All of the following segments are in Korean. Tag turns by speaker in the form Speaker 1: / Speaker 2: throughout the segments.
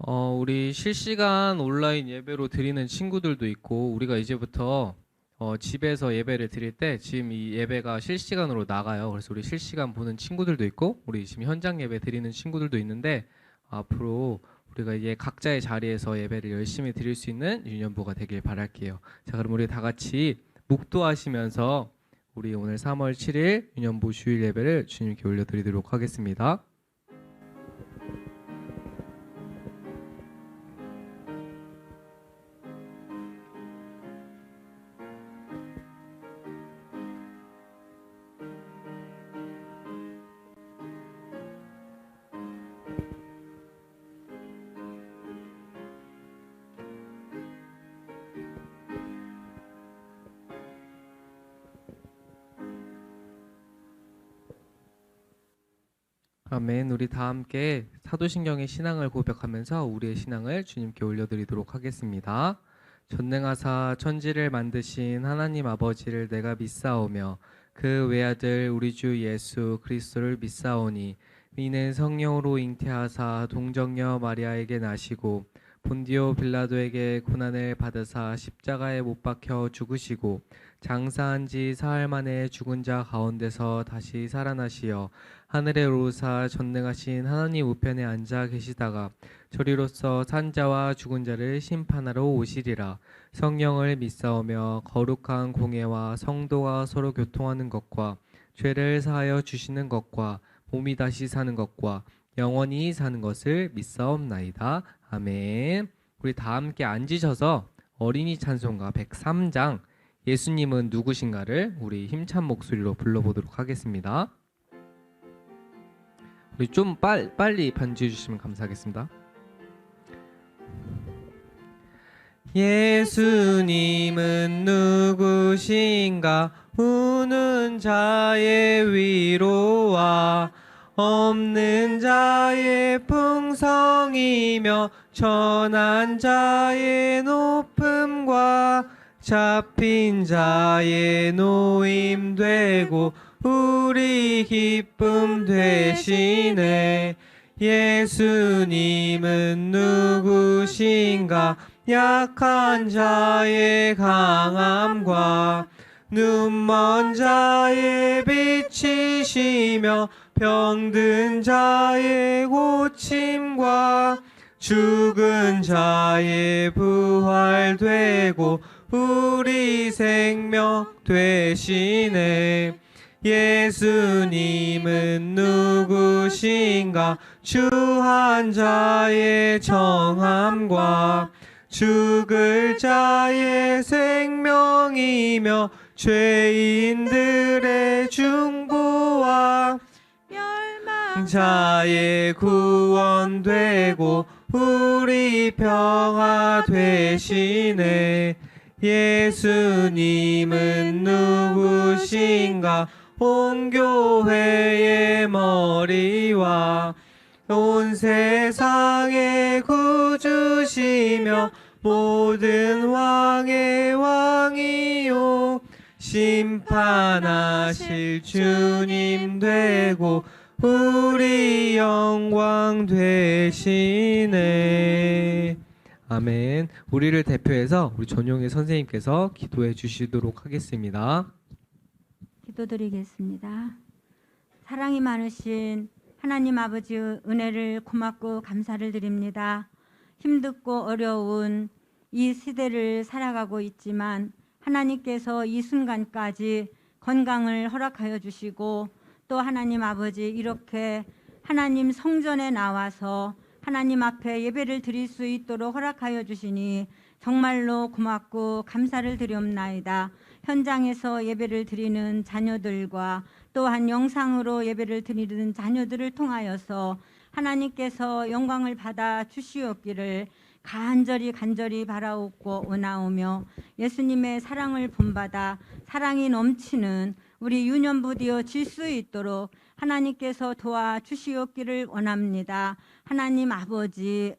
Speaker 1: 우리 실시간 온라인 예배로 드리는 친구들도 있고, 우리가 이제부터 집에서 예배를 드릴 때 지금 이 예배가 실시간으로 나가요. 그래서 우리 실시간 보는 친구들도 있고, 우리 지금 현장 예배 드리는 친구들도 있는데, 앞으로 우리가 이제 각자의 자리에서 예배를 열심히 드릴 수 있는 유년부가 되길 바랄게요. 자, 그럼 우리 다 같이 묵도하시면서 우리 오늘 3월 7일 유년부 주일 예배를 주님께 올려드리도록 하겠습니다. 아멘. 우리 다 함께 사도신경의 신앙을 고백하면서 우리의 신앙을 주님께 올려드리도록 하겠습니다. 전능하사 천지를 만드신 하나님 아버지를 내가 믿사오며 그 외아들 우리 주 예수 그리스도를 믿사오니 이는 성령으로 잉태하사 동정녀 마리아에게 나시고 본디오 빌라도에게 고난을 받으사 십자가에 못 박혀 죽으시고 장사한 지 사흘 만에 죽은 자 가운데서 다시 살아나시어 하늘에 오르사 전능하신 하나님 우편에 앉아 계시다가 저리로서 산자와 죽은 자를 심판하러 오시리라. 성령을 믿사오며 거룩한 공예와 성도가 서로 교통하는 것과 죄를 사하여 주시는 것과 몸이 다시 사는 것과 영원히 사는 것을 믿사옵나이다. 아멘. 우리 다 함께 앉으셔서 어린이 찬송가 103장 예수님은 누구신가를 우리 힘찬 목소리로 불러보도록 하겠습니다. 우리 좀 빨리 반주해 주시면 감사하겠습니다. 예수님은 누구신가? 우는 자의 위로와 없는 자의 풍성이며 천한 자의 높음과 잡힌 자의 노임 되고 우리 기쁨 되시네. 예수님은 누구신가? 약한 자의 강함과 눈먼 자의 빛이시며 병든 자의 고침과 죽은 자의 부활되고 우리 생명 되시네. 예수님은 누구신가? 주한 자의 정함과 죽을 자의 생명이며 죄인들의 중보와 멸망자의 구원되고 우리 평화 되시네. 예수님은 누구신가? 온 교회의 머리와 온 세상의 구주시며 모든 왕의 왕이요 심판하실 주님 되고 우리 영광 되시네. 아멘. 우리를 대표해서 우리 전용의 선생님께서 기도해 주시도록 하겠습니다.
Speaker 2: 기도드리겠습니다. 사랑이 많으신 하나님 아버지 은혜를 고맙고 감사를 드립니다. 힘들고 어려운 이 시대를 살아가고 있지만 하나님께서 이 순간까지 건강을 허락하여 주시고 또 하나님 아버지 이렇게 하나님 성전에 나와서 하나님 앞에 예배를 드릴 수 있도록 허락하여 주시니 정말로 고맙고 감사를 드리옵나이다. 현장에서 예배를 드리는 자녀들과 또한 영상으로 예배를 드리는 자녀들을 통하여서 하나님께서 영광을 받아 주시옵기를 간절히 바라옵고 원하오며 예수님의 사랑을 본받아 사랑이 넘치는 우리 유년부 되어질 수 있도록 하나님께서 도와주시옵기를 원합니다. 하나님 아버지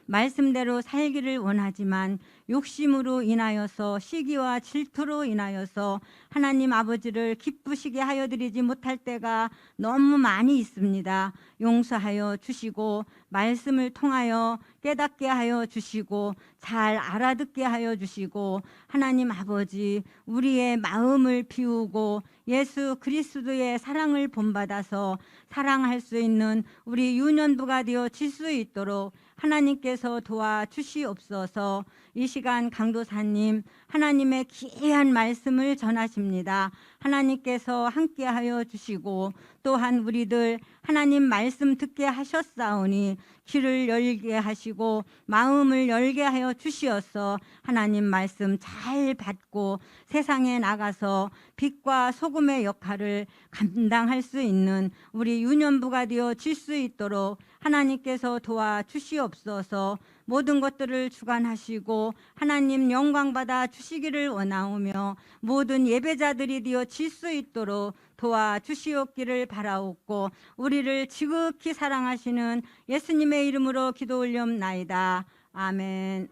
Speaker 2: 말씀대로 살기를 원하지만 욕심으로 인하여서 시기와 질투로 인하여서 하나님 아버지를 기쁘시게 하여 드리지 못할 때가 너무 많이 있습니다. 용서하여 주시고 말씀을 통하여 깨닫게 하여 주시고 잘 알아듣게 하여 주시고 하나님 아버지 우리의 마음을 비우고 예수 그리스도의 사랑을 본받아서 사랑할 수 있는 우리 유년부가 되어 질 수 있도록 하나님께서 도와주시옵소서. 이 시간 강도사님 하나님의 귀한 말씀을 전하십니다. 하나님께서 함께하여 주시고 또한 우리들 하나님 말씀 듣게 하셨사오니 귀를 열게 하시고 마음을 열게 하여 주시어서 하나님 말씀 잘 받고 세상에 나가서 빛과 소금의 역할을 감당할 수 있는 우리 유년부가 되어 질 수 있도록 하나님께서 도와주시옵소서. 모든 것들을 주관하시고 하나님 영광받아 주시기를 원하오며 모든 예배자들이 되어 질 수 있도록 도와주시옵기를 바라옵고 우리를 지극히 사랑하시는 예수님의 이름으로 기도 올리옵나이다. 아멘.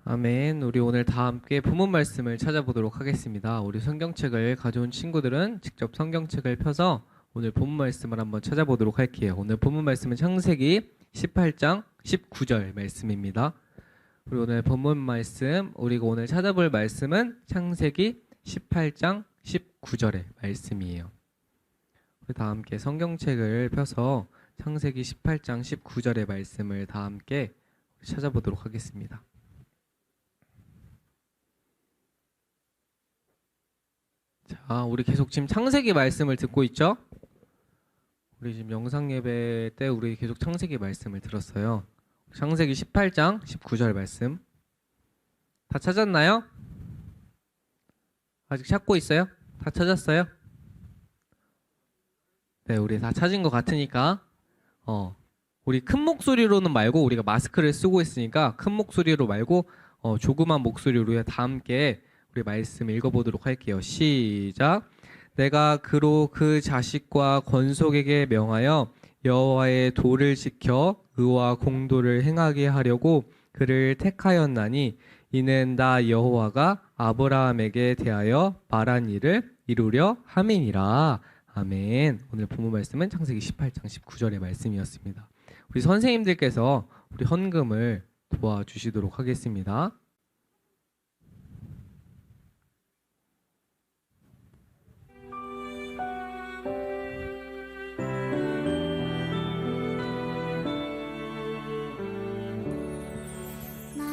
Speaker 1: 아멘. 우리 오늘 다 함께 본문 말씀을 찾아보도록 하겠습니다. 우리 성경책을 가져온 친구들은 직접 성경책을 펴서 오늘 본문 말씀을 한번 찾아보도록 할게요. 오늘 본문 말씀은 창세기 18장 19절 말씀입니다. 우리 오늘 본문 말씀, 우리가 오늘 찾아볼 말씀은 창세기 18장 19절의 말씀이에요. 우리 다 함께 성경책을 펴서 창세기 18장 19절의 말씀을 다 함께 찾아보도록 하겠습니다. 자, 우리 계속 지금 창세기 말씀을 듣고 있죠? 우리 지금 영상 예배 때 우리 계속 창세기 말씀을 들었어요. 창세기 18장 19절 말씀 다 찾았나요? 아직 찾고 있어요? 다 찾았어요? 네, 우리 다 찾은 것 같으니까 우리 큰 목소리로는 말고 우리가 마스크를 쓰고 있으니까 큰 목소리로 말고 조그만 목소리로 다 함께 우리 말씀 읽어보도록 할게요. 시작. 내가 그로 그 자식과 권속에게 명하여 여호와의 도를 지켜 의와 공도를 행하게 하려고 그를 택하였나니 이는 나 여호와가 아브라함에게 대하여 말한 일을 이루려 함이니라. 아멘. 오늘 본문 말씀은 창세기 18장 19절의 말씀이었습니다. 우리 선생님들께서 우리 헌금을 도와주시도록 하겠습니다.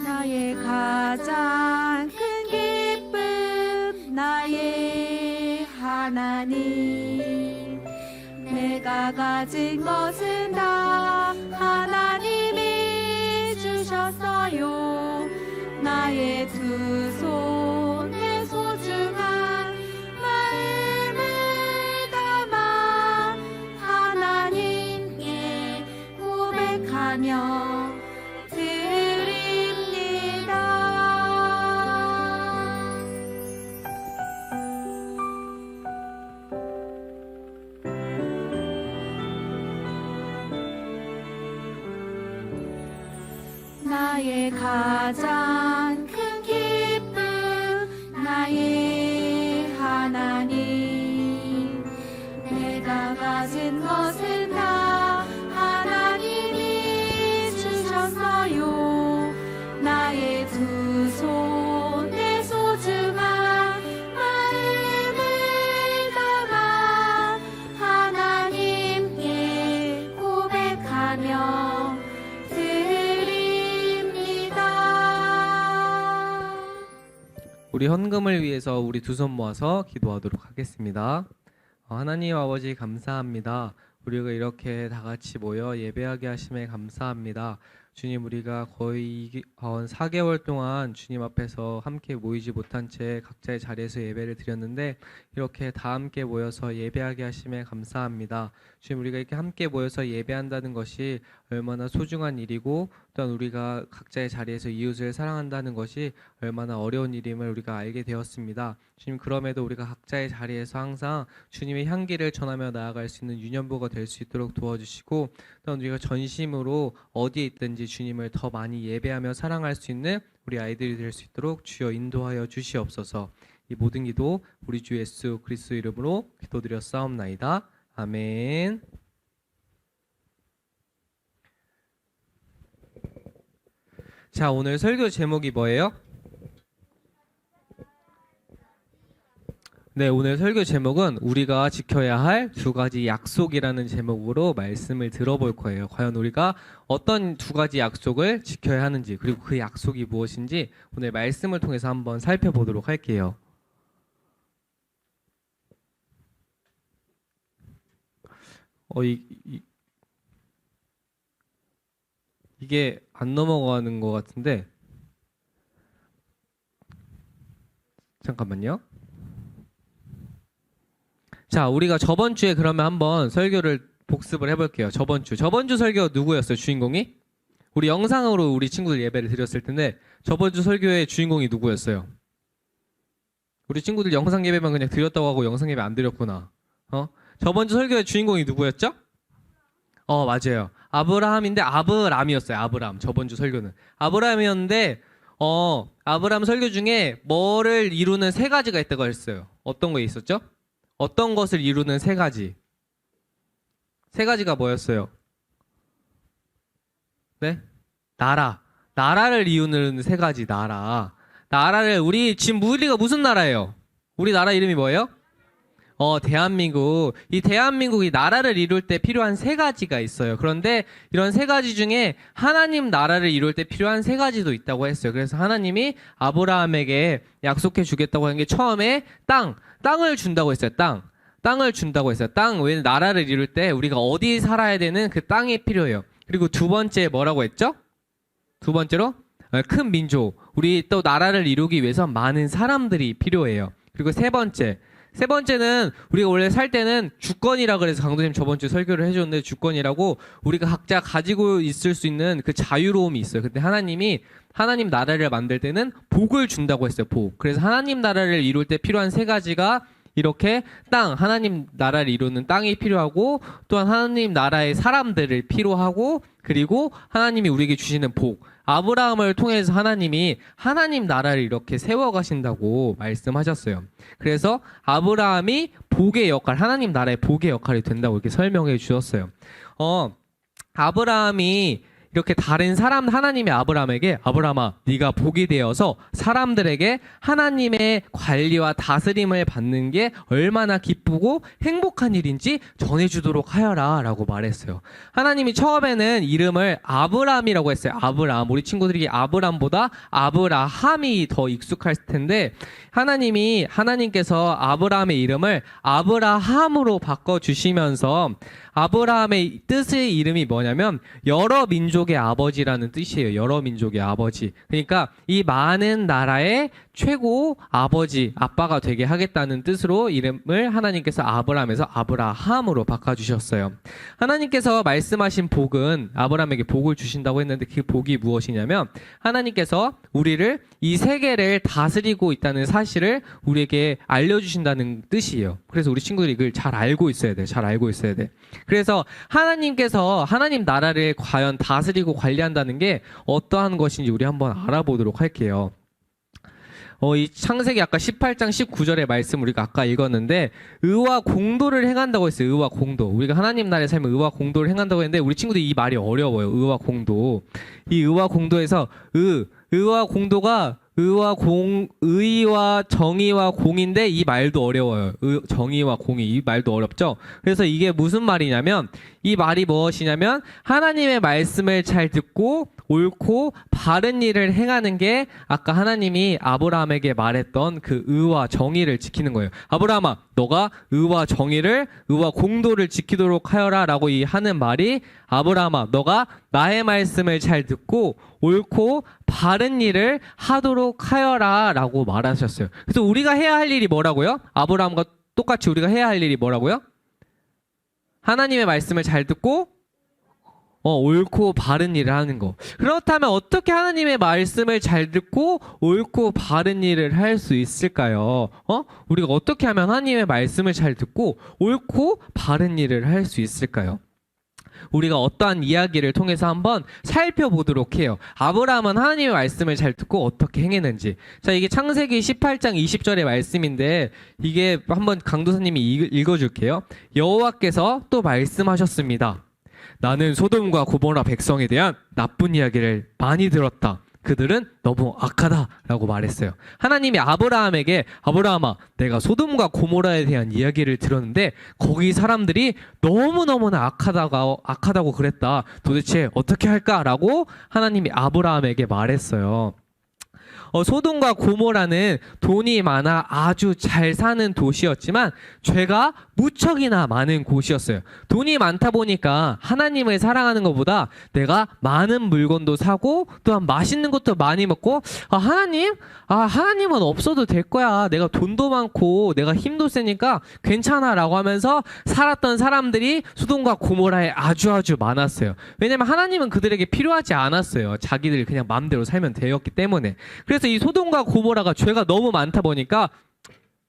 Speaker 3: 나의 가장 큰 기쁨 나의 하나님 내가 가진 것은 다 하나님이 주셨어요. 나의 두 손에 소중한 마음을 담아 하나님께 고백하며 나의 가장 큰 기쁨 나의 하나님 내가 가진 것은 다 하나님이 주셨어요. 나의 두 손에 소중한 마음을 담아 하나님께 고백하며
Speaker 1: 우리 헌금을 위해서 우리 두 손 모아서 기도하도록 하겠습니다. 하나님 아버지 감사합니다. 우리가 이렇게 다 같이 모여 예배하게 하심에 감사합니다. 주님, 우리가 거의 4개월 동안 주님 앞에서 함께 모이지 못한 채 각자의 자리에서 예배를 드렸는데 이렇게 다 함께 모여서 예배하게 하심에 감사합니다. 주님, 우리가 이렇게 함께 모여서 예배한다는 것이 얼마나 소중한 일이고 또한 우리가 각자의 자리에서 이웃을 사랑한다는 것이 얼마나 어려운 일임을 우리가 알게 되었습니다. 주님, 그럼에도 우리가 각자의 자리에서 항상 주님의 향기를 전하며 나아갈 수 있는 유년부가 될 수 있도록 도와주시고 또한 우리가 전심으로 어디에 있든지 주님을 더 많이 예배하며 사랑할 수 있는 우리 아이들이 될 수 있도록 주여 인도하여 주시옵소서. 이 모든 기도 우리 주 예수 그리스도 이름으로 기도드렸사옵나이다. 아멘. 자, 오늘 설교 제목이 뭐예요? 네, 오늘 설교 제목은 우리가 지켜야 할 2가지 약속이라는 제목으로 말씀을 들어볼 거예요. 과연 우리가 어떤 2가지 약속을 지켜야 하는지, 그리고 그 약속이 무엇인지 오늘 말씀을 통해서 한번 살펴보도록 할게요. 이게 안 넘어가는 것 같은데 잠깐만요. 자, 우리가 저번 주에 그러면 한번 설교를 복습을 해볼게요. 저번 주 설교 누구였어요? 주인공이? 우리 영상으로 우리 친구들 예배를 드렸을 텐데 저번 주 설교의 주인공이 누구였어요? 우리 친구들 영상 예배만 그냥 드렸다고 하고 영상 예배 안 드렸구나. 저번 주 설교의 주인공이 누구였죠? 맞아요. 아브라함인데 아브람이었어요. 아브람. 저번 주 설교는 아브람이었는데 아브람 설교 중에 뭐를 이루는 3가지가 있다고 했어요. 어떤 거 있었죠? 어떤 것을 이루는 3가지. 3가지가 뭐였어요? 네? 나라를 이루는 3가지 나라를 우리가 무슨 나라예요? 우리 나라 이름이 뭐예요? 대한민국. 이 대한민국이 나라를 이룰 때 필요한 3가지가 있어요. 그런데 이런 3가지 중에 하나님 나라를 이룰 때 필요한 3가지도 있다고 했어요. 그래서 하나님이 아브라함에게 약속해 주겠다고 한 게 처음에 땅을 준다고 했어요. 땅을 준다고 했어요. 왜 나라를 이룰 때 우리가 어디 살아야 되는 그 땅이 필요해요. 그리고 2번째 뭐라고 했죠? 2번째로 큰 민족. 우리 또 나라를 이루기 위해서 많은 사람들이 필요해요. 그리고 3번째는 우리가 원래 살 때는 주권이라 그래서 강도님 저번 주 설교를 해줬는데 주권이라고 우리가 각자 가지고 있을 수 있는 그 자유로움이 있어요. 근데 하나님 나라를 만들 때는 복을 준다고 했어요. 복. 그래서 하나님 나라를 이룰 때 필요한 3가지가 이렇게 하나님 나라를 이루는 땅이 필요하고 또한 하나님 나라의 사람들을 필요하고 그리고 하나님이 우리에게 주시는 복. 아브라함을 통해서 하나님이 하나님 나라를 이렇게 세워가신다고 말씀하셨어요. 그래서 아브라함이 복의 역할, 하나님 나라의 복의 역할이 된다고 이렇게 설명해 주셨어요. 아브라함이 이렇게 다른 사람 하나님이 아브라함에게 아브라함아 네가 복이 되어서 사람들에게 하나님의 관리와 다스림을 받는 게 얼마나 기쁘고 행복한 일인지 전해주도록 하여라 라고 말했어요. 하나님이 처음에는 이름을 아브람이라고 했어요. 아브람. 우리 친구들이 아브람보다 아브라함이 더 익숙할 텐데 하나님께서 아브라함의 이름을 아브라함으로 바꿔주시면서 아브라함의 뜻의 이름이 뭐냐면 여러 민족의 아버지라는 뜻이에요. 여러 민족의 아버지. 그러니까 이 많은 나라의 최고 아빠가 되게 하겠다는 뜻으로 이름을 하나님께서 아브라함에서 아브라함으로 바꿔주셨어요. 하나님께서 말씀하신 복은 아브라함에게 복을 주신다고 했는데 그 복이 무엇이냐면 하나님께서 우리를 이 세계를 다스리고 있다는 사실을 우리에게 알려주신다는 뜻이에요. 그래서 우리 친구들이 이걸 잘 알고 있어야 돼. 그래서 하나님께서 하나님 나라를 과연 다스리고 관리한다는 게 어떠한 것인지 우리 한번 알아보도록 할게요. 이 창세기 아까 18장 19절의 말씀 우리가 아까 읽었는데 의와 공도를 행한다고 했어요. 의와 공도. 우리가 하나님 나라에 살면 의와 공도를 행한다고 했는데 우리 친구들이 이 말이 어려워요. 의와 공도. 이 의와 공도에서 의와 공도가 의와 정의와 공인데 이 말도 어려워요. 정의와 공의 이 말도 어렵죠. 그래서 이게 무슨 말이냐면 이 말이 무엇이냐면 하나님의 말씀을 잘 듣고 옳고 바른 일을 행하는 게 아까 하나님이 아브라함에게 말했던 그 의와 정의를 지키는 거예요. 아브라함아 너가 의와 정의를, 의와 공도를 지키도록 하여라라고 이 하는 말이 아브라함아, 너가 나의 말씀을 잘 듣고 옳고 바른 일을 하도록 하여라라고 말하셨어요. 그래서 우리가 해야 할 일이 뭐라고요? 아브라함과 똑같이 우리가 해야 할 일이 뭐라고요? 하나님의 말씀을 잘 듣고 옳고 바른 일을 하는 거. 그렇다면 어떻게 하나님의 말씀을 잘 듣고 옳고 바른 일을 할 수 있을까요? 우리가 어떻게 하면 하나님의 말씀을 잘 듣고 옳고 바른 일을 할 수 있을까요? 우리가 어떠한 이야기를 통해서 한번 살펴보도록 해요. 아브라함은 하나님의 말씀을 잘 듣고 어떻게 행했는지. 자, 이게 창세기 18장 20절의 말씀인데 이게 한번 강도사님이 읽어줄게요. 여호와께서 또 말씀하셨습니다. 나는 소돔과 고모라 백성에 대한 나쁜 이야기를 많이 들었다. 그들은 너무 악하다라고 말했어요. 하나님이 아브라함에게 아브라함아, 내가 소돔과 고모라에 대한 이야기를 들었는데 거기 사람들이 너무너무나 악하다고 그랬다. 도대체 어떻게 할까라고 하나님이 아브라함에게 말했어요. 소돔과 고모라는 돈이 많아 아주 잘 사는 도시였지만 죄가 무척이나 많은 곳이었어요. 돈이 많다 보니까 하나님을 사랑하는 것보다 내가 많은 물건도 사고 또한 맛있는 것도 많이 먹고 하나님은 없어도 될 거야. 내가 돈도 많고 내가 힘도 세니까 괜찮아 라고 하면서 살았던 사람들이 소돔과 고모라에 아주 많았어요. 왜냐면 하나님은 그들에게 필요하지 않았어요. 자기들이 그냥 마음대로 살면 되었기 때문에. 그래서 이 소돔과 고모라가 죄가 너무 많다 보니까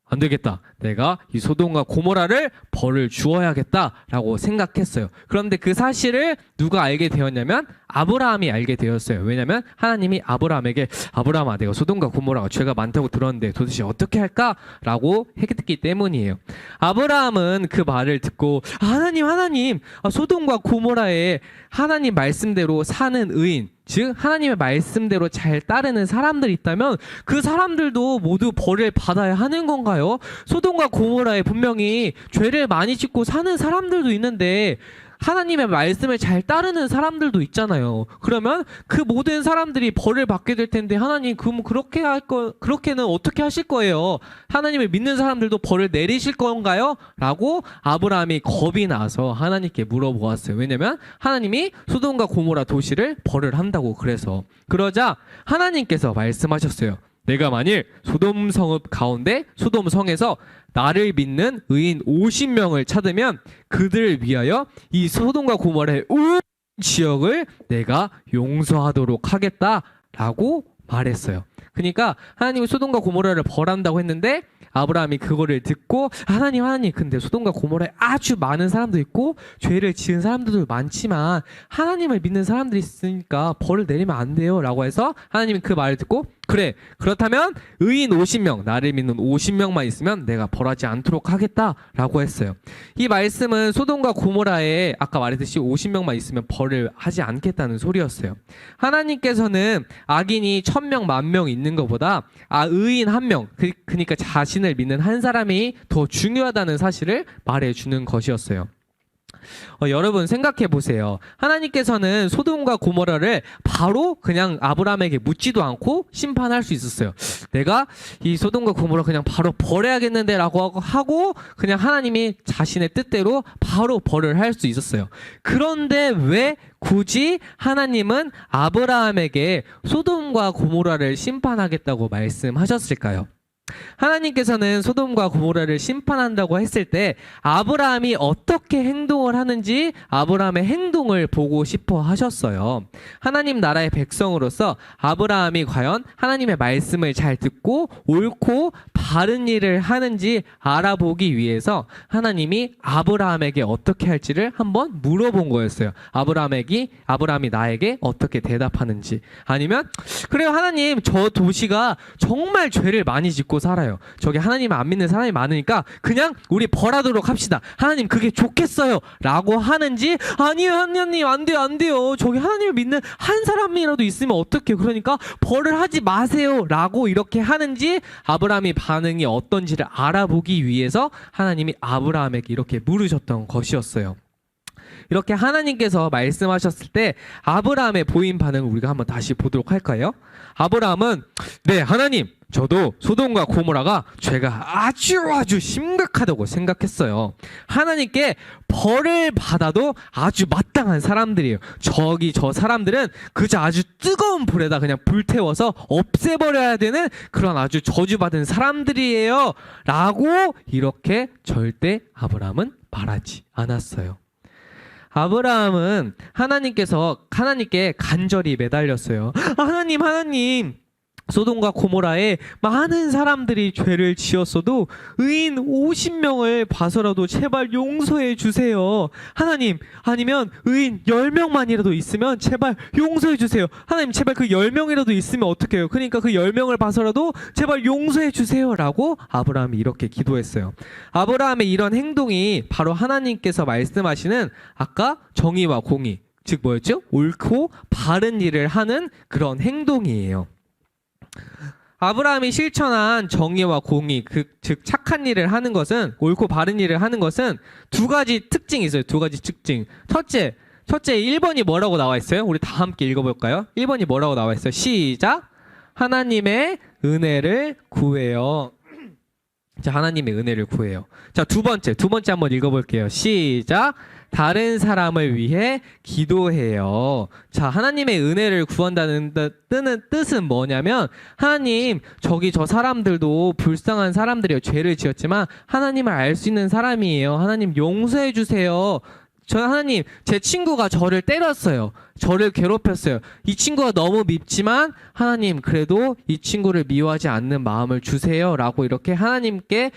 Speaker 1: 안 되겠다. 내가 이 소돔과 고모라를 벌을 주어야겠다라고 생각했어요. 그런데 그 사실을 누가 알게 되었냐면 아브라함이 알게 되었어요. 왜냐면 하나님이 아브라함에게 아브라함아, 내가 소돔과 고모라가 죄가 많다고 들었는데 도대체 어떻게 할까라고 했기 때문이에요. 아브라함은 그 말을 듣고 하나님 소돔과 고모라에 하나님 말씀대로 사는 의인, 즉 하나님의 말씀대로 잘 따르는 사람들이 있다면 그 사람들도 모두 벌을 받아야 하는 건가요? 소돔과 고모라에 분명히 죄를 많이 짓고 사는 사람들도 있는데 하나님의 말씀을 잘 따르는 사람들도 있잖아요. 그러면 그 모든 사람들이 벌을 받게 될 텐데 하나님 그럼 그렇게는 어떻게 하실 거예요? 하나님을 믿는 사람들도 벌을 내리실 건가요? 라고 아브라함이 겁이 나서 하나님께 물어보았어요. 왜냐면 하나님이 소돔과 고모라 도시를 벌을 한다고 그래서. 그러자 하나님께서 말씀하셨어요. 내가 만일 소돔 성읍 가운데 소돔 성에서 나를 믿는 의인 50명을 찾으면 그들을 위하여 이 소돔과 고모라의 온 지역을 내가 용서하도록 하겠다라고 말했어요. 그러니까 하나님이 소돔과 고모라를 벌한다고 했는데 아브라함이 그거를 듣고 하나님 근데 소돔과 고모라에 아주 많은 사람도 있고 죄를 지은 사람들도 많지만 하나님을 믿는 사람들이 있으니까 벌을 내리면 안 돼요 라고 해서 하나님이 그 말을 듣고 그래, 그렇다면 의인 50명, 나를 믿는 50명만 있으면 내가 벌하지 않도록 하겠다라고 했어요. 이 말씀은 소돔과 고모라에 아까 말했듯이 50명만 있으면 벌을 하지 않겠다는 소리였어요. 하나님께서는 악인이 1000명, 10,000명 있는 것보다 의인 1명, 그러니까 자신을 믿는 한 사람이 더 중요하다는 사실을 말해주는 것이었어요. 여러분 생각해 보세요. 하나님께서는 소돔과 고모라를 바로 그냥 아브라함에게 묻지도 않고 심판할 수 있었어요. 내가 이 소돔과 고모라 그냥 바로 벌해야겠는데 라고 하고 그냥 하나님이 자신의 뜻대로 바로 벌을 할 수 있었어요. 그런데 왜 굳이 하나님은 아브라함에게 소돔과 고모라를 심판하겠다고 말씀하셨을까요? 하나님께서는 소돔과 고모라를 심판한다고 했을 때 아브라함이 어떻게 행동을 하는지 아브라함의 행동을 보고 싶어 하셨어요. 하나님 나라의 백성으로서 아브라함이 과연 하나님의 말씀을 잘 듣고 옳고 바른 일을 하는지 알아보기 위해서 하나님이 아브라함에게 어떻게 할지를 한번 물어본 거였어요. 아브라함이 나에게 어떻게 대답하는지. 아니면 그래요 하나님, 저 도시가 정말 죄를 많이 짓고 살아요. 저기 하나님을 안 믿는 사람이 많으니까 그냥 우리 벌하도록 합시다. 하나님 그게 좋겠어요 라고 하는지, 아니요 하나님 안 돼요 저기 하나님을 믿는 한 사람이라도 있으면 어떡해요, 그러니까 벌을 하지 마세요 라고 이렇게 하는지, 아브라함의 반응이 어떤지를 알아보기 위해서 하나님이 아브라함에게 이렇게 물으셨던 것이었어요. 이렇게 하나님께서 말씀하셨을 때 아브라함의 보인 반응을 우리가 한번 다시 보도록 할까요? 아브라함은 네 하나님, 저도 소돔과 고모라가 죄가 아주 심각하다고 생각했어요. 하나님께 벌을 받아도 아주 마땅한 사람들이에요. 저 사람들은 그저 아주 뜨거운 불에다 그냥 불태워서 없애버려야 되는 그런 아주 저주받은 사람들이에요. 라고 이렇게 절대 아브라함은 말하지 않았어요. 아브라함은 하나님께 간절히 매달렸어요. 하나님, 소돔과 고모라에 많은 사람들이 죄를 지었어도 의인 50명을 봐서라도 제발 용서해 주세요. 하나님, 아니면 의인 10명만이라도 있으면 제발 용서해 주세요. 하나님, 제발 그 10명이라도 있으면 어떡해요? 그러니까 그 10명을 봐서라도 제발 용서해 주세요. 라고 아브라함이 이렇게 기도했어요. 아브라함의 이런 행동이 바로 하나님께서 말씀하시는 아까 정의와 공의, 즉 뭐였죠? 옳고 바른 일을 하는 그런 행동이에요. 아브라함이 실천한 정의와 공의, 즉 착한 일을 하는 것은, 옳고 바른 일을 하는 것은 두 가지 특징이 있어요. 두 가지 특징. 첫째 1번이 뭐라고 나와 있어요? 우리 다 함께 읽어볼까요? 1번이 뭐라고 나와 있어요? 시작. 하나님의 은혜를 구해요. 자, 하나님의 은혜를 구해요. 자, 두 번째 한번 읽어볼게요. 시작. 다른 사람을 위해 기도해요. 자, 하나님의 은혜를 구한다는 뜻은 뭐냐면, 하나님, 저 사람들도 불쌍한 사람들이에요. 죄를 지었지만 하나님을 알 수 있는 사람이에요. 하나님 용서해 주세요. 하나님, 제 친구가 저를 때렸어요. 저를 괴롭혔어요. 이 친구가 너무 밉지만 하나님, 그래도 이 친구를 미워하지 않는 마음을 주세요. 라고 이렇게 하나님께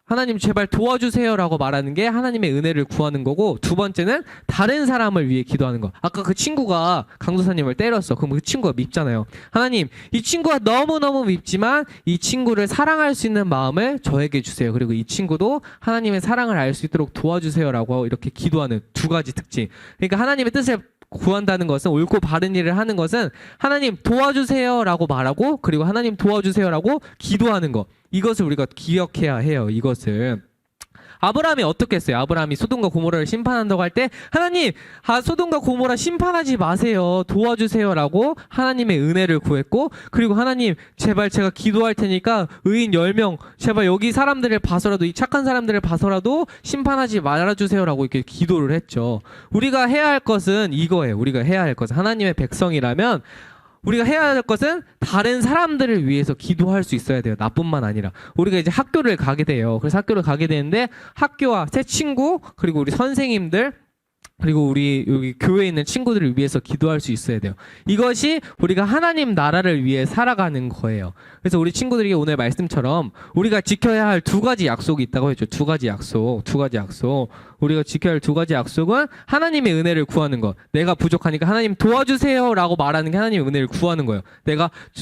Speaker 1: 하나님 제발 도와주세요 라고 말하는 게 하나님의 은혜를 구하는 거고, 두 번째는 다른 사람을 위해 기도하는 거. 아까 그 친구가 강도사님을 때렸어. 그럼 그 친구가 밉잖아요. 하나님, 이 친구가 너무너무 밉지만 이 친구를 사랑할 수 있는 마음을 저에게 주세요. 그리고 이 친구도 하나님의 사랑을 알 수 있도록 도와주세요 라고 이렇게 기도하는 두 가지 특징. 그러니까 하나님의 뜻을 구한다는 것은, 옳고 바른 일을 하는 것은 하나님 도와주세요 라고 말하고, 그리고 하나님 도와주세요 라고 기도하는 거. 이것을 우리가 기억해야 해요. 이것을. 아브라함이 어떻게 했어요? 아브라함이 소돔과 고모라를 심판한다고 할 때 하나님, 소돔과 고모라 심판하지 마세요. 도와주세요 라고 하나님의 은혜를 구했고, 그리고 하나님 제발 제가 기도할 테니까 의인 10명 제발 여기 사람들을 봐서라도, 이 착한 사람들을 봐서라도 심판하지 말아주세요 라고 이렇게 기도를 했죠. 우리가 해야 할 것은 이거예요. 우리가 해야 할 것은, 하나님의 백성이라면 우리가 해야 할 것은 다른 사람들을 위해서 기도할 수 있어야 돼요. 나뿐만 아니라. 우리가 이제 학교를 가게 돼요. 그래서 학교를 가게 되는데 학교와 새 친구, 그리고 우리 선생님들, 그리고 우리 여기 교회에 있는 친구들을 위해서 기도할 수 있어야 돼요. 이것이 우리가 하나님 나라를 위해 살아가는 거예요. 그래서 우리 친구들에게 오늘 말씀처럼 우리가 지켜야 할 두 가지 약속이 있다고 했죠. 두 가지 약속. 우리가 지켜야 할 두 가지 약속은 하나님의 은혜를 구하는 것. 내가 부족하니까 하나님 도와주세요 라고 말하는 게 하나님의 은혜를 구하는 거예요.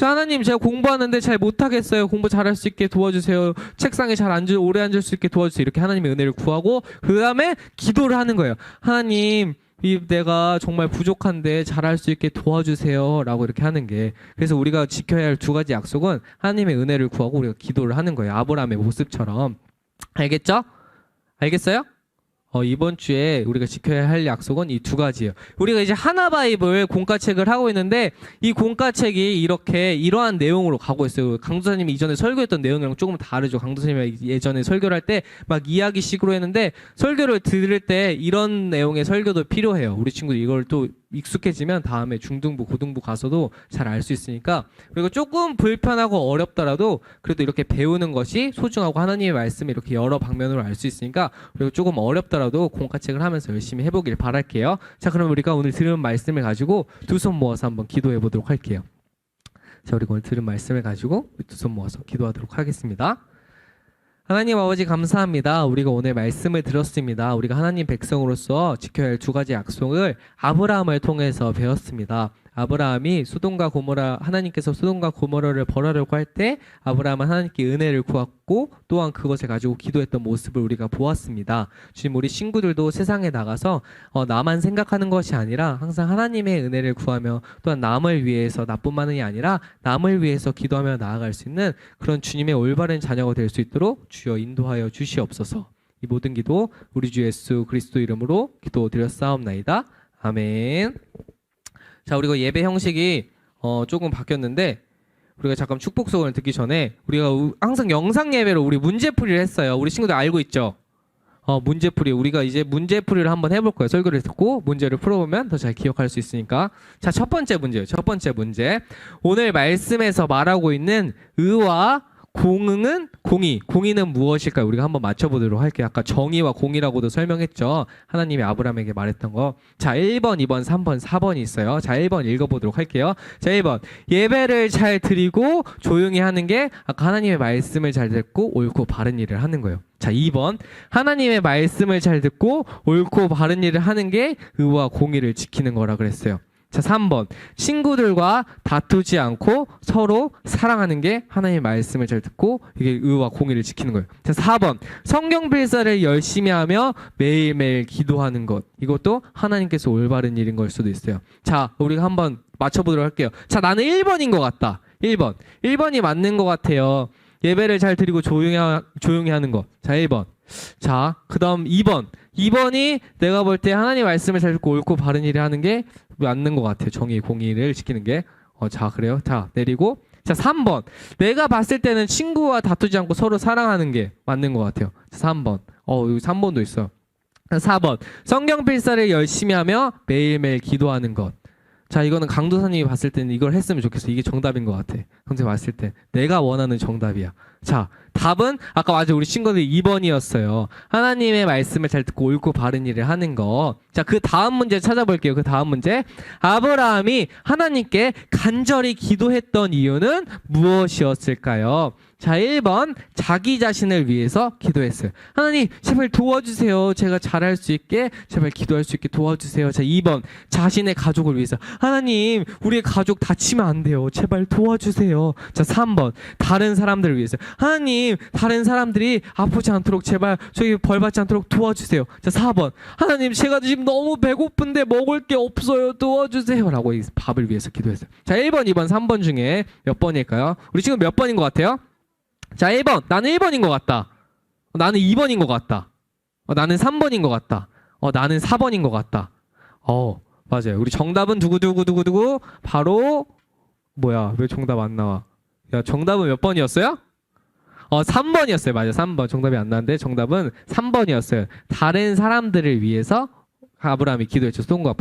Speaker 1: 하나님 제가 공부하는데 잘 못하겠어요. 공부 잘할 수 있게 도와주세요. 책상에 오래 앉을 수 있게 도와주세요. 이렇게 하나님의 은혜를 구하고, 그 다음에 기도를 하는 거예요. 하나님, 내가 정말 부족한데 잘할 수 있게 도와주세요 라고 이렇게 하는 게, 그래서 우리가 지켜야 할 두 가지 약속은 하나님의 은혜를 구하고 우리가 기도를 하는 거예요. 아브라함의 모습처럼. 알겠죠? 알겠어요? 이번 주에 우리가 지켜야 할 약속은 이 두 가지예요. 우리가 이제 하나바이블 공과책을 하고 있는데, 이 공과책이 이러한 내용으로 가고 있어요. 강도사님이 이전에 설교했던 내용이랑 조금 다르죠. 강도사님이 예전에 설교를 할 때 막 이야기식으로 했는데, 설교를 들을 때 이런 내용의 설교도 필요해요. 우리 친구들 이걸 또 익숙해지면 다음에 중등부, 고등부 가서도 잘 알 수 있으니까, 그리고 조금 불편하고 어렵더라도 그래도 이렇게 배우는 것이 소중하고, 하나님의 말씀을 이렇게 여러 방면으로 알 수 있으니까, 그리고 조금 어렵더라도 공과책을 하면서 열심히 해보길 바랄게요. 자, 그럼 우리가 오늘 들은 말씀을 가지고 두 손 모아서 한번 기도해 보도록 할게요. 자, 우리가 오늘 들은 말씀을 가지고 두 손 모아서 기도하도록 하겠습니다. 하나님 아버지 감사합니다. 우리가 오늘 말씀을 들었습니다. 우리가 하나님 백성으로서 지켜야 할 두 가지 약속을 아브라함을 통해서 배웠습니다. 아브라함이 하나님께서 소돔과 고모라를 벌하려고 할 때 아브라함은 하나님께 은혜를 구했고, 또한 그것을 가지고 기도했던 모습을 우리가 보았습니다. 주님, 우리 친구들도 세상에 나가서 나만 생각하는 것이 아니라 항상 하나님의 은혜를 구하며, 또한 남을 위해서, 나뿐만이 아니라 남을 위해서 기도하며 나아갈 수 있는 그런 주님의 올바른 자녀가 될 수 있도록 주여 인도하여 주시옵소서. 이 모든 기도 우리 주 예수 그리스도 이름으로 기도드렸사옵나이다. 아멘. 자, 우리가 예배 형식이 조금 바뀌었는데, 우리가 잠깐 축복송을 듣기 전에 우리가 항상 영상 예배로 우리 문제풀이를 했어요. 우리 친구들 알고 있죠? 문제풀이. 우리가 이제 문제풀이를 한번 해볼 거예요. 설교를 듣고 문제를 풀어보면 더 잘 기억할 수 있으니까. 자, 첫 번째 문제예요. 첫 번째 문제. 오늘 말씀에서 말하고 있는 의와 공의는 공의는 무엇일까요? 우리가 한번 맞춰보도록 할게요. 아까 정의와 공의라고도 설명했죠. 하나님이 아브라함에게 말했던 거. 자, 1번, 2번, 3번, 4번이 있어요. 자, 1번 읽어보도록 할게요. 자, 1번. 예배를 잘 드리고 조용히 하는 게 아까 하나님의 말씀을 잘 듣고 옳고 바른 일을 하는 거예요. 자, 2번. 하나님의 말씀을 잘 듣고 옳고 바른 일을 하는 게 의와 공의를 지키는 거라 그랬어요. 자, 3번. 친구들과 다투지 않고 서로 사랑하는 게 하나님의 말씀을 잘 듣고 이게 의와 공의를 지키는 거예요. 자, 4번. 성경 필사를 열심히 하며 매일매일 기도하는 것. 이것도 하나님께서 올바른 일인 걸 수도 있어요. 자, 우리가 한번 맞춰보도록 할게요. 자, 나는 1번인 것 같다. 1번. 1번이 맞는 것 같아요. 예배를 잘 드리고 조용히 하는 것. 자, 1번. 자, 그 다음 2번. 2번이 내가 볼 때 하나님 말씀을 잘 듣고 옳고 바른 일을 하는 게 맞는 것 같아요. 정의, 공의를 지키는 게. 자, 그래요. 자, 내리고. 자, 3번. 내가 봤을 때는 친구와 다투지 않고 서로 사랑하는 게 맞는 것 같아요. 자, 3번. 여기 3번도 있어요. 4번. 성경 필사를 열심히 하며 매일매일 기도하는 것. 자, 이거는 강도사님이 봤을 때는 이걸 했으면 좋겠어. 이게 정답인 것 같아. 선생님 봤을 때 내가 원하는 정답이야. 자, 답은 아까 맞아 우리 친구들 2번이었어요. 하나님의 말씀을 잘 듣고 옳고 바른 일을 하는 거. 자, 그 다음 문제 찾아볼게요. 그 다음 문제. 아브라함이 하나님께 간절히 기도했던 이유는 무엇이었을까요? 자, 1번. 자기 자신을 위해서 기도했어요. 하나님, 제발 도와주세요. 제가 잘할 수 있게, 제발 기도할 수 있게 도와주세요. 자, 2번. 자신의 가족을 위해서. 하나님, 우리의 가족 다치면 안 돼요. 제발 도와주세요. 자, 3번. 다른 사람들을 위해서. 하나님, 다른 사람들이 아프지 않도록 제발 저희 벌 받지 않도록 도와주세요. 자, 4번. 하나님, 제가 지금 너무 배고픈데 먹을 게 없어요. 도와주세요. 라고 이 밥을 위해서 기도했어요. 자, 1번, 2번, 3번 중에 몇 번일까요? 우리 지금 몇 번인 것 같아요? 자, 1번. 나는 1번인 것 같다. 나는 2번인 것 같다. 나는 3번인 것 같다. 나는 4번인 것 같다. 맞아요. 우리 정답은 두구두구두구두구. 바로 뭐야? 왜 정답 안 나와? 야, 정답은 몇 번이었어요? 3번이었어요. 맞아요. 3번. 정답이 안 나왔는데 정답은 3번이었어요. 다른 사람들을 위해서 아브라함이 기도했죠. 소돔과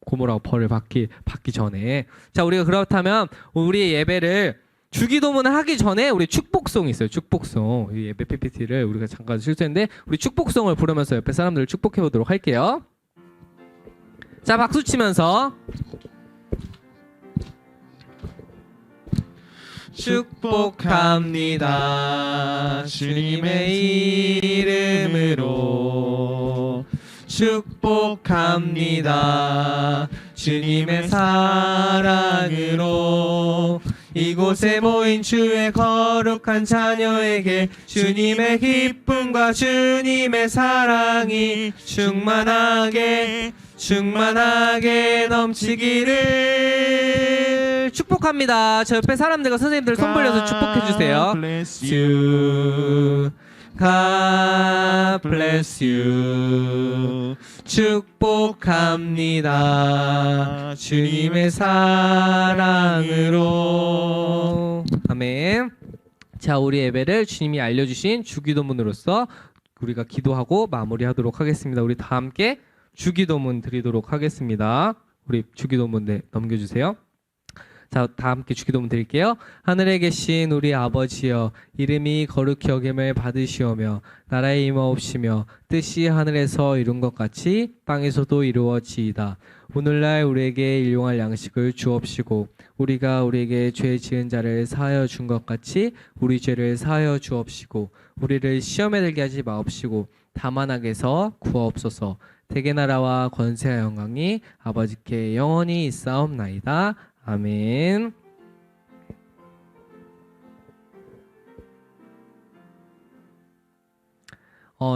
Speaker 1: 고모라고 벌을 받기 전에. 자, 우리가 그렇다면 우리의 예배를 주기도문을 하기 전에 우리 축복송이 있어요. 축복송. 이 예배 PPT를 우리가 잠깐 실수했는데 우리 축복송을 부르면서 옆에 사람들을 축복해 보도록 할게요. 자, 박수 치면서 축복합니다. 주님의 이름으로 축복합니다. 주님의 사랑으로 이곳에 모인 주의 거룩한 자녀에게 주님의 기쁨과 주님의 사랑이 충만하게 넘치기를 축복합니다. 저 옆에 사람들과 선생님들 손 벌려서 축복해 주세요. God bless you. 축복합니다. 주님의 사랑으로. 아멘. 자, 우리 예배를 주님이 알려주신 주기도문으로서 우리가 기도하고 마무리하도록 하겠습니다. 우리 다 함께 주기도문 드리도록 하겠습니다. 우리 주기도문 넘겨주세요. 자, 다 함께 주기도문 드릴게요. 하늘에 계신 우리 아버지여, 이름이 거룩히 여김을 받으시오며 나라의 임하옵시며 뜻이 하늘에서 이룬 것 같이 땅에서도 이루어지이다. 오늘날 우리에게 일용할 양식을 주옵시고 우리가 우리에게 죄 지은 자를 사하여 준 것 같이 우리 죄를 사하여 주옵시고 우리를 시험에 들게 하지 마옵시고 다만 악에서 구하옵소서. 대개 나라와 권세와 영광이 아버지께 영원히 있사옵나이다. 아멘.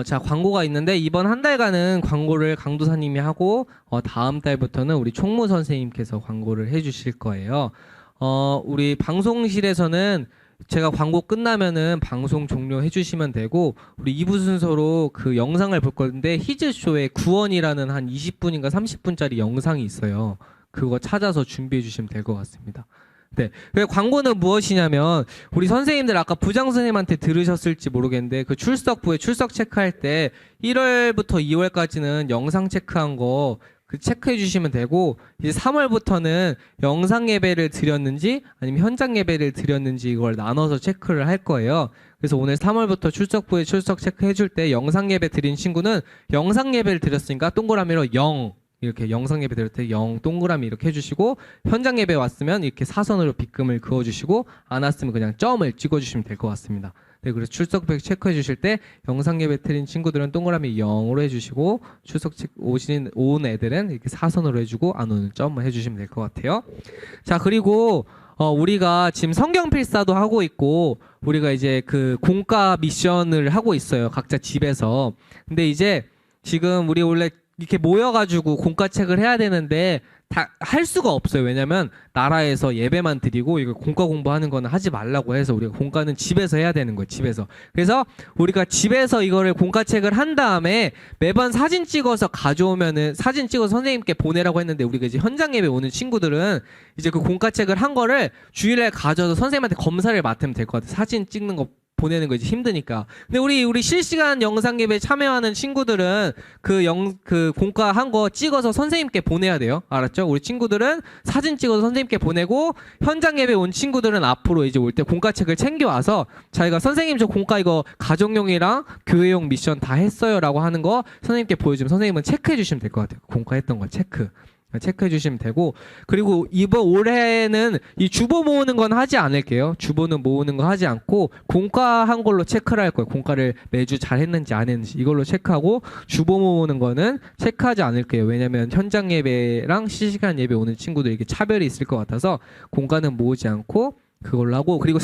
Speaker 1: 자, 광고가 있는데 이번 한 달간은 광고를 강도사님이 하고 다음 달부터는 우리 총무 선생님께서 광고를 해주실 거예요. 우리 방송실에서는 제가 광고 끝나면은 방송 종료해 주시면 되고 우리 2부 순서로 그 영상을 볼 건데 히즈쇼의 구원이라는 한 20분인가 30분짜리 영상이 있어요. 그거 찾아서 준비해 주시면 될 것 같습니다. 네. 그 광고는 무엇이냐면 우리 선생님들 아까 부장 선생님한테 들으셨을지 모르겠는데 그 출석부에 출석 체크할 때 1월부터 2월까지는 영상 체크한 거 그 체크해 주시면 되고 이제 3월부터는 영상 예배를 드렸는지 아니면 현장 예배를 드렸는지 이걸 나눠서 체크를 할 거예요. 그래서 오늘 3월부터 출석부에 출석 체크해 줄 때 영상 예배 드린 친구는 영상 예배를 드렸으니까 동그라미로 0 이렇게 영상 예배 드릴 때 0 동그라미 이렇게 해주시고 현장 예배 왔으면 이렇게 사선으로 빗금을 그어주시고 안 왔으면 그냥 점을 찍어주시면 될 것 같습니다. 네, 그래서 출석부 체크해 주실 때 영상 예배 드린 친구들은 동그라미 0으로 해주시고 출석 온 애들은 이렇게 사선으로 해주고 안 오는 점을 해주시면 될 것 같아요. 자, 그리고 우리가 지금 성경 필사도 하고 있고 우리가 이제 그 공과 미션을 하고 있어요. 각자 집에서. 근데 이제 지금 우리 원래 이렇게 모여가지고 공과책을 해야 되는데 다 할 수가 없어요. 왜냐면 나라에서 예배만 드리고 이거 공과 공부하는 거는 하지 말라고 해서 우리가 공과는 집에서 해야 되는 거예요. 집에서. 그래서 우리가 집에서 이거를 공과책을 한 다음에 매번 사진 찍어서 가져오면은 사진 찍어서 선생님께 보내라고 했는데 우리가 이제 현장 예배 오는 친구들은 이제 그 공과책을 한 거를 주일에 가져서 선생님한테 검사를 맡으면 될 것 같아요. 사진 찍는 거 보내는 거 이제 힘드니까. 근데 우리 실시간 영상 예배 참여하는 친구들은 그 공과 한 거 찍어서 선생님께 보내야 돼요. 알았죠? 우리 친구들은 사진 찍어서 선생님께 보내고 현장 예배 온 친구들은 앞으로 이제 올 때 공과책을 챙겨와서 자기가 선생님 저 공과 이거 가정용이랑 교회용 미션 다 했어요라고 하는 거 선생님께 보여주면 선생님은 체크해 주시면 될 것 같아요. 공과 했던 거 체크해 주시면 되고 그리고 이번 올해는 이 주보 모으는 건 하지 않을게요. 주보는 모으는 거 하지 않고 공과 한 걸로 체크를 할 거예요. 공과를 매주 잘 했는지 안 했는지 이걸로 체크하고 주보 모으는 거는 체크하지 않을게요. 왜냐면 현장 예배랑 실시간 예배 오는 친구들 이게 차별이 있을 것 같아서 공과는 모으지 않고 그걸로 하고 그리고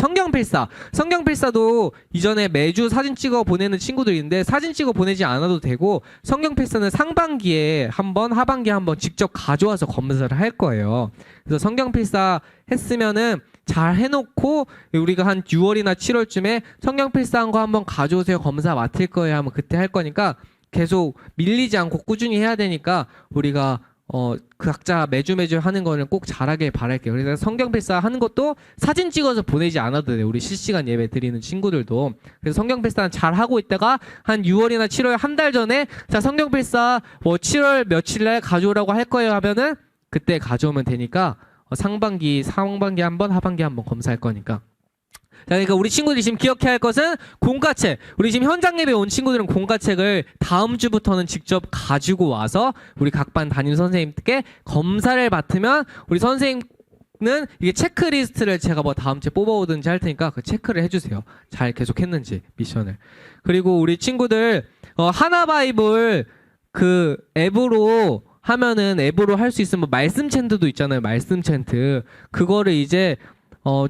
Speaker 1: 성경필사도 이전에 매주 사진 찍어 보내는 친구들이 있는데 사진 찍어 보내지 않아도 되고 성경필사는 상반기에 한번 하반기에 한번 직접 가져와서 검사를 할 거예요. 그래서 성경필사 했으면은 잘 해놓고 우리가 한 6월이나 7월쯤에 성경필사한 거 한번 가져오세요 검사 맡을 거예요 하면 그때 할 거니까 계속 밀리지 않고 꾸준히 해야 되니까 우리가 그 각자 매주 하는 거는 꼭 잘하길 바랄게요. 그래서 성경 필사 하는 것도 사진 찍어서 보내지 않아도 돼요. 우리 실시간 예배 드리는 친구들도. 그래서 성경 필사는 잘 하고 있다가 한 6월이나 7월 한 달 전에 자 성경 필사 뭐 7월 며칠 날 가져오라고 할 거예요 하면은 그때 가져오면 되니까 상반기 한번 하반기 한번 검사할 거니까. 자, 그러니까 우리 친구들이 지금 기억해야 할 것은 공과책. 우리 지금 현장 예배 온 친구들은 공과책을 다음 주부터는 직접 가지고 와서 우리 각 반 담임 선생님께 검사를 받으면 우리 선생님은 이게 체크리스트를 제가 뭐 다음 주에 뽑아오든지 할 테니까 그 체크를 해주세요. 잘 계속 했는지 미션을. 그리고 우리 친구들 하나바이블 그 앱으로 하면은 앱으로 할 수 있으면 말씀 챈트도 있잖아요. 말씀 챈트. 그거를 이제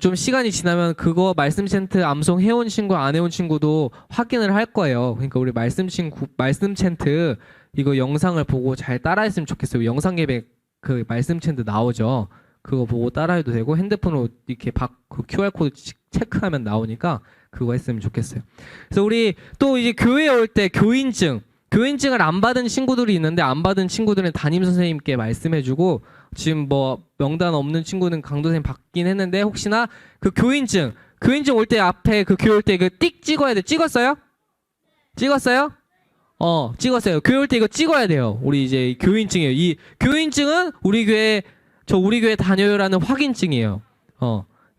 Speaker 1: 좀 시간이 지나면 그거 말씀 챈트 암송 해온 친구 안 해온 친구도 확인을 할 거예요. 그러니까 우리 말씀 챈트 이거 영상을 보고 잘 따라했으면 좋겠어요. 영상 예배 그 말씀 챈트 나오죠. 그거 보고 따라해도 되고 핸드폰으로 이렇게 그 QR 코드 체크하면 나오니까 그거 했으면 좋겠어요. 그래서 우리 또 이제 교회에 올 때 교인증을 안 받은 친구들이 있는데 안 받은 친구들은 담임 선생님께 말씀해주고 지금 뭐 명단 없는 친구는 강도 선생님 받긴 했는데 혹시나 그 교인증 올 때 앞에 그 교회 올 때 그 띡 찍어야 돼. 찍었어요? 찍었어요? 찍었어요. 교회 올 때 이거 찍어야 돼요. 우리 이제 교인증이에요. 이 교인증은 우리 교회 다녀요라는 확인증이에요.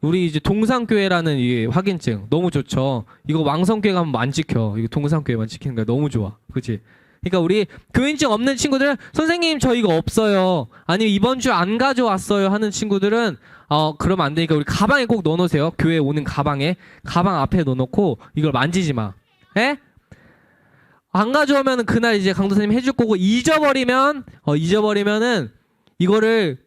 Speaker 1: 우리 이제 동산교회라는 이 확인증 너무 좋죠. 이거 왕성교회 가면 안 지켜. 이거 동산교회만 지키는 거야. 너무 좋아. 그치? 그러니까 우리 교인증 없는 친구들은 선생님 저 이거 없어요. 아니면 이번 주 안 가져왔어요 하는 친구들은 그러면 안 되니까 우리 가방에 꼭 넣어놓으세요. 교회 오는 가방 앞에 넣어놓고 이걸 만지지 마. 에? 안 가져오면 그날 이제 강도 선생님 해줄 거고 잊어버리면은 이거를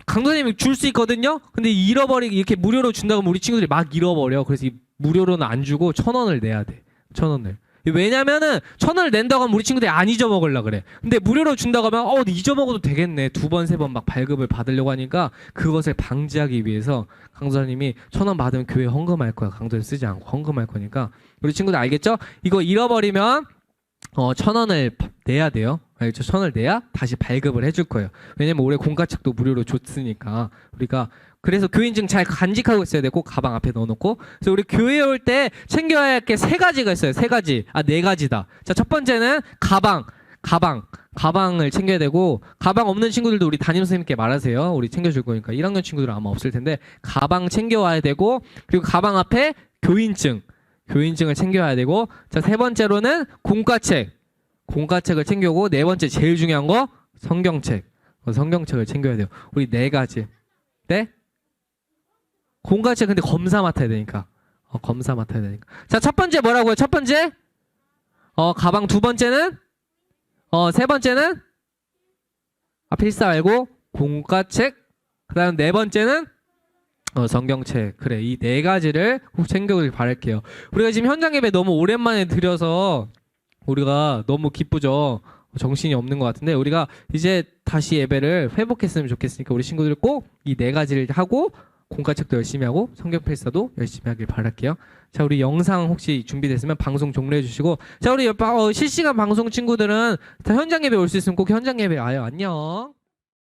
Speaker 1: 강도 선생님이 줄 수 있거든요. 근데 이렇게 무료로 준다고 하면 우리 친구들이 막 잃어버려. 그래서 무료로는 안 주고 1,000원을 내야 돼. 1,000원을. 왜냐면은 1,000원을 낸다고 하면 우리 친구들이 안 잊어먹으려고 그래. 근데 무료로 준다고 하면 잊어먹어도 되겠네. 2번 3번 막 발급을 받으려고 하니까 그것을 방지하기 위해서 강도사님이 1,000원 받으면 교회 헌금할 거야. 강도를 쓰지 않고 헌금할 거니까 우리 친구들 알겠죠? 이거 잃어버리면 1,000원을 내야 돼요. 알겠죠? 1,000원을 내야 다시 발급을 해줄 거예요. 왜냐면 올해 공과책도 무료로 줬으니까 우리가 그래서 교회 인증 잘 간직하고 있어야 되고 가방 앞에 넣어놓고. 그래서 우리 교회에 올 때 챙겨야 할 게 세 가지가 있어요. 세 가지. 네 가지다. 자, 첫 번째는 가방을 챙겨야 되고, 가방 없는 친구들도 우리 담임 선생님께 말하세요. 우리 챙겨줄 거니까. 1학년 친구들은 아마 없을 텐데 가방 챙겨와야 되고, 그리고 가방 앞에 교인증을 챙겨야 되고, 자, 세 번째로는 공과책을 챙겨오고, 네 번째 제일 중요한 거 성경책을 챙겨야 돼요. 우리 네 가지. 네? 공과책 근데 검사 맡아야 되니까. 자, 첫 번째 뭐라고요? 첫 번째? 가방. 두 번째는? 세 번째는? 필사 말고 공과책. 그 다음 네 번째는? 성경책. 그래, 이 네 가지를 꼭 챙겨오길 바랄게요. 우리가 지금 현장 예배 너무 오랜만에 드려서 우리가 너무 기쁘죠. 정신이 없는 것 같은데, 우리가 이제 다시 예배를 회복했으면 좋겠으니까 우리 친구들 꼭 이 네 가지를 하고 공과책도 열심히 하고 성경 필사도 열심히 하길 바랄게요. 자, 우리 영상 혹시 준비됐으면 방송 종료해 주시고, 자, 우리 실시간 방송 친구들은 다 현장 예배 올 수 있으면 꼭 현장 예배 와요. 안녕.